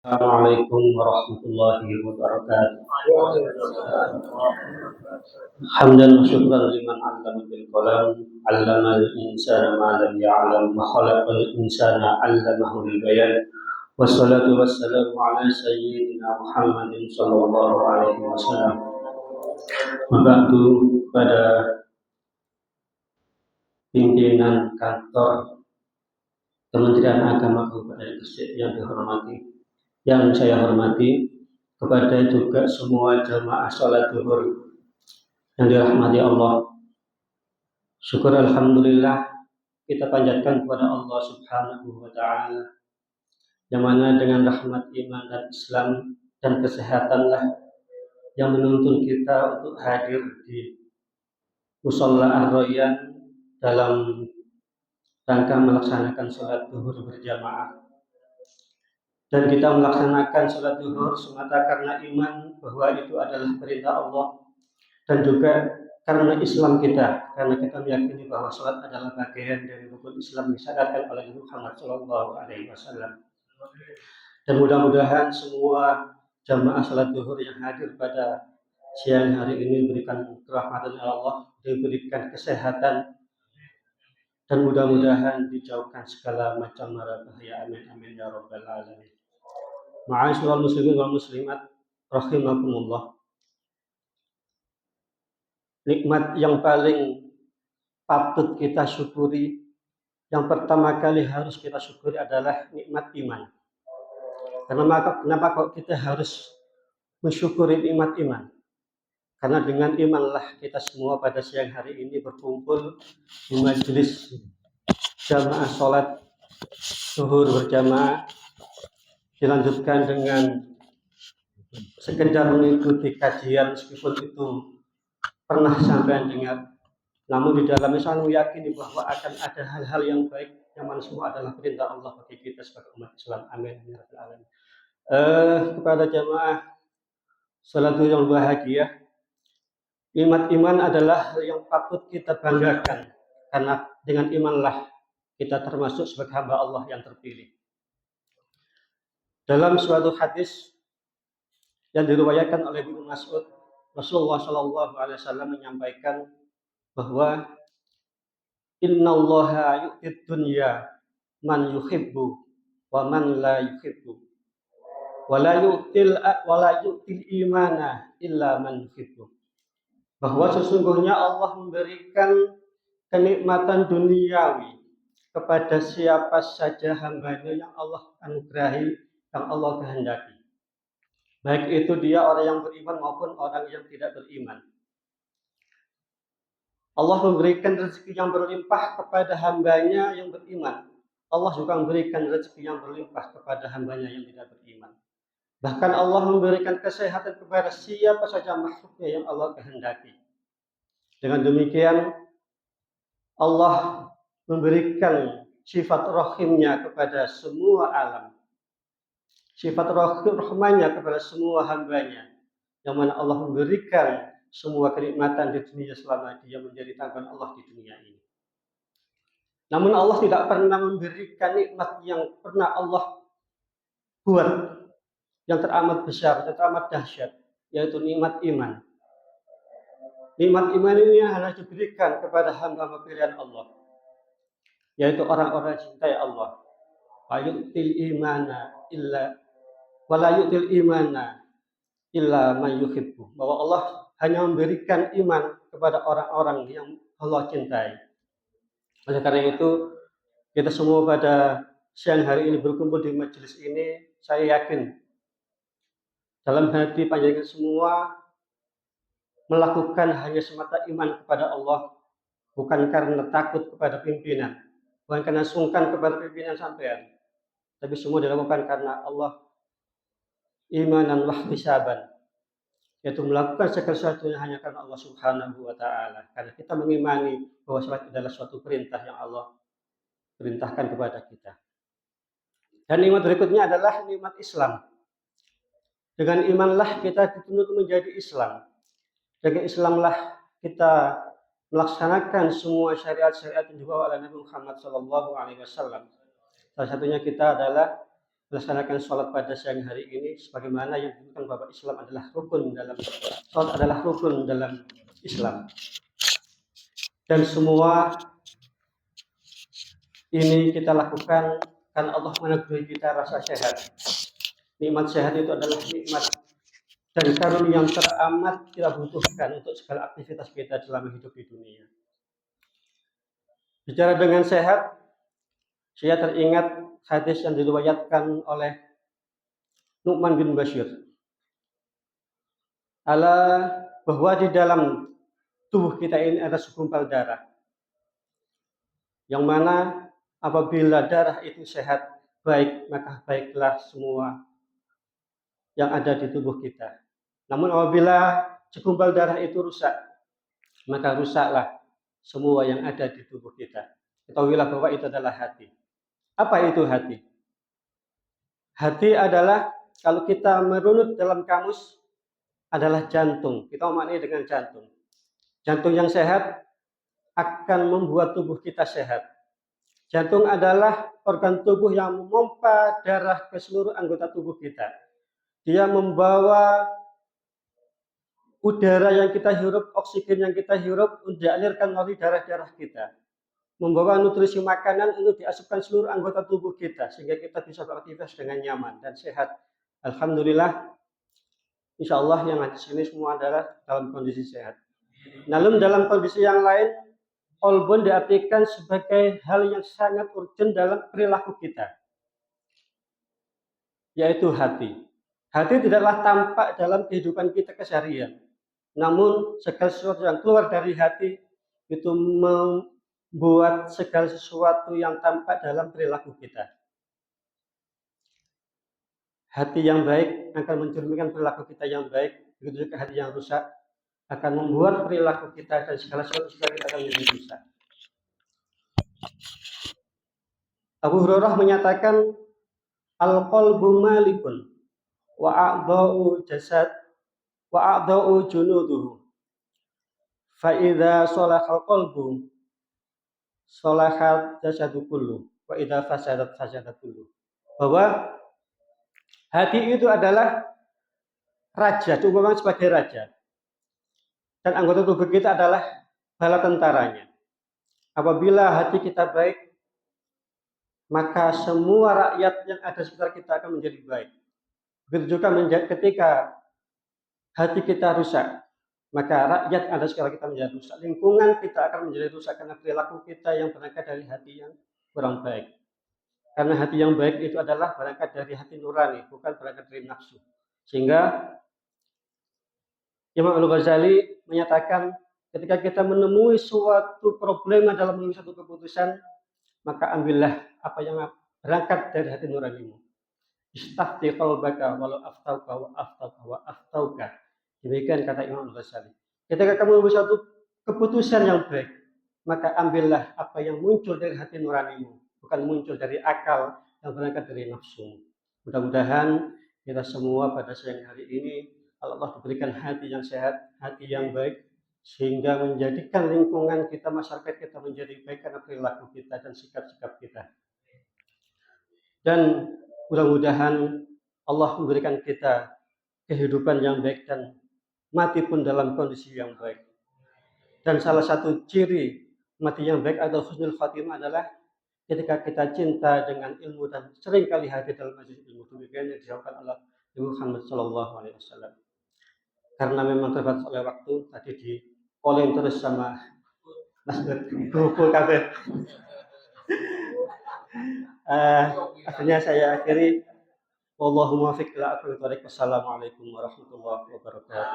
Assalamualaikum warahmatullahi wabarakatuh. Hamdan wa syukran liman 'allama bil qalam, 'allamal insana ma lam ya'lam, wa khalaqal insana 'allamahul bayan. Wassalatu wassalamu ala sayyidina Muhammadin sallallahu alaihi wasallam. Wa ba'du, pada pimpinan kantor Kementerian Agama Kabupaten Gresik yang dihormati, yang saya hormati, kepada juga semua jamaah sholat zuhur yang dirahmati Allah. Syukur alhamdulillah kita panjatkan kepada Allah Subhanahu wa taala, yang mana dengan rahmat iman dan Islam dan kesehatanlah yang menuntun kita untuk hadir di Musholla Ar-Rayyan dalam rangka melaksanakan sholat zuhur berjamaah. Dan kita melaksanakan sholat zuhur semata karena iman bahwa itu adalah perintah Allah, dan juga karena Islam kita, karena kita meyakini bahwa sholat adalah bagian dari rukun Islam disyaratkan oleh Muhammad SAW. Dan mudah-mudahan semua jamaah sholat zuhur yang hadir pada siang hari ini diberikan kerahmatan Allah, diberikan kesehatan, dan mudah-mudahan dijauhkan segala macam mara bahaya. Amin amin ya rabbal alamin. Ma'asyiral muslimin wal muslimat rahimakumullah. Nikmat yang paling patut kita syukuri, yang pertama kali harus kita syukuri adalah nikmat iman. Kenapa kok kita harus mensyukuri nikmat iman? Karena dengan imanlah kita semua pada siang hari ini berkumpul di majelis jamaah sholat zuhur berjamaah, dilanjutkan dengan sekedar mengikuti kajian meskipun itu pernah sampai dengar, namun di dalamnya saya meyakini bahwa akan ada hal-hal yang baik yang mana semua adalah perintah Allah bagi kita sebagai umat Islam. Amin ya rabbal alamin. Kepada jamaah salat yang bahagia, nikmat iman adalah hal yang patut kita banggakan, karena dengan imanlah kita termasuk sebagai hamba Allah yang terpilih. Dalam suatu hadis yang diriwayatkan oleh Ibnu Mas'ud, Rasulullah Shallallahu Alaihi Wasallam menyampaikan bahwa innallaha yu'tid dunya man yuhibbu wa man la yuhibbu wa la yu'til imana illa man yuhibbu. Bahwa sesungguhnya Allah memberikan kenikmatan duniawi kepada siapa saja hambanya yang Allah anugerahi, yang Allah kehendaki, baik itu dia orang yang beriman maupun orang yang tidak beriman. Allah memberikan rezeki yang berlimpah kepada hambanya yang beriman. Allah juga memberikan rezeki yang berlimpah kepada hambanya yang tidak beriman. Bahkan Allah memberikan kesehatan kepada siapa saja makhluknya yang Allah kehendaki. Dengan demikian Allah memberikan sifat rahimnya kepada semua alam, sifat rahmanya kepada semua hambanya, yang mana Allah memberikan semua kenikmatan di dunia selama dia menjadi tanggungan Allah di dunia ini. Namun Allah tidak pernah memberikan nikmat yang pernah Allah buat yang teramat besar, yang teramat dahsyat, yaitu nikmat iman. Nikmat iman ini hanya diberikan kepada hamba pilihan Allah, yaitu orang-orang cintai Allah. Wa yu'til imana illa man yuhibbu. Bahwa Allah hanya memberikan iman kepada orang-orang yang Allah cintai. Oleh karena itu, kita semua pada siang hari ini berkumpul di majelis ini, saya yakin dalam hati panjenengan semua melakukan hanya semata iman kepada Allah, bukan karena takut kepada pimpinan, bukan karena sungkan kepada pimpinan sampean, tapi semua dilakukan karena Allah, imanan wahtisaban, yaitu melakukan segala sesuatunya hanya karena Allah Subhanahu wa taala, karena kita mengimani bahwa salat adalah suatu perintah yang Allah perintahkan kepada kita. Dan nikmat berikutnya adalah nikmat Islam. Dengan imanlah kita dituntut menjadi Islam. Dengan Islamlah kita melaksanakan semua syariat-syariat yang dibawa oleh Nabi Muhammad SAW. Salah satunya kita adalah melaksanakan sholat pada siang hari ini sebagaimana yang ditunjukkan bahwa Islam adalah rukun dalam sholat adalah rukun dalam Islam. Dan semua ini kita lakukan karena Allah menganugerahkan kita rasa sehat. Nikmat sehat itu adalah nikmat dan karunia yang teramat kita butuhkan untuk segala aktivitas kita selama hidup di dunia. Bicara dengan sehat, saya teringat hadis yang diriwayatkan oleh Nu'man bin Bashir. Bahwa di dalam tubuh kita ini ada segumpal darah. Yang mana apabila darah itu sehat, baik, maka baiklah semua yang ada di tubuh kita. Namun apabila segumpal darah itu rusak, maka rusaklah semua yang ada di tubuh kita. Ketahuilah bahwa itu adalah hati. Apa itu hati? Hati adalah, kalau kita merunut dalam kamus, adalah jantung. Kita memaknai dengan jantung. Jantung yang sehat akan membuat tubuh kita sehat. Jantung adalah organ tubuh yang memompa darah ke seluruh anggota tubuh kita. Dia membawa udara yang kita hirup, oksigen yang kita hirup untuk dialirkan melalui darah-darah kita. Membawa nutrisi makanan untuk diasupkan seluruh anggota tubuh kita sehingga kita bisa beraktivitas dengan nyaman dan sehat. Alhamdulillah, insya Allah yang ada di sini semua adalah dalam kondisi sehat. Namun dalam kondisi yang lain, olbon diartikan sebagai hal yang sangat urgent dalam perilaku kita, yaitu hati. Hati tidaklah tampak dalam kehidupan kita keseharian, namun segala sesuatu yang keluar dari hati itu membuat segala sesuatu yang tampak dalam perilaku kita. Hati yang baik akan mencerminkan perilaku kita yang baik, begitu juga hati yang rusak akan membuat perilaku kita dan segala sesuatu kita akan menjadi rusak. Abu Hurairah menyatakan, al-qalbu malikun wa a'dha'u jasad wa a'dha'u junuduhu. Fa idza salahal qalbu salahat jasadu kullu wa idza fasadat fasadat kullu. Bahwa hati itu adalah raja, diumpamakan sebagai raja. Dan anggota tubuh kita adalah bala tentaranya. Apabila hati kita baik, maka semua rakyat yang ada sekitar kita akan menjadi baik. Begitu juga ketika hati kita rusak, maka rakyat yang ada sekitar kita menjadi rusak. Lingkungan kita akan menjadi rusak karena perilaku kita yang berangkat dari hati yang kurang baik. Karena hati yang baik itu adalah berangkat dari hati nurani, bukan berangkat dari nafsu. Sehingga Imam Al-Ghazali menyatakan, ketika kita menemui suatu problema dalam mengambil satu keputusan, maka ambillah apa yang berangkat dari hati nuranimu. Istafti qalbaka walau aftauka wa aftauka wa aftauka. Demikian kata Imam Al-Ghazali. Ketika kamu membuat satu keputusan yang baik, maka ambillah apa yang muncul dari hati nuranimu, bukan muncul dari akal yang berangkat dari nafsu. Mudah-mudahan kita semua pada siang hari ini Allah diberikan hati yang sehat, hati yang baik, sehingga menjadikan lingkungan kita, masyarakat kita menjadi baik karena perilaku kita dan sikap-sikap kita. Dan mudah-mudahan Allah memberikan kita kehidupan yang baik dan mati pun dalam kondisi yang baik. Dan salah satu ciri mati yang baik atau husnul khatimah adalah ketika kita cinta dengan ilmu dan seringkali hadir dalam majelis ilmu. Demikian yang disampaikan oleh Muhammad SAW. Karena memang terbatas oleh waktu, tadi di calling terus sama Nasdud kumpul kabeh. Akhirnya saya akhiri. Wallahu muwaffiq ila aqwamit thoriq. Wassalamualaikum warahmatullahi wabarakatuh.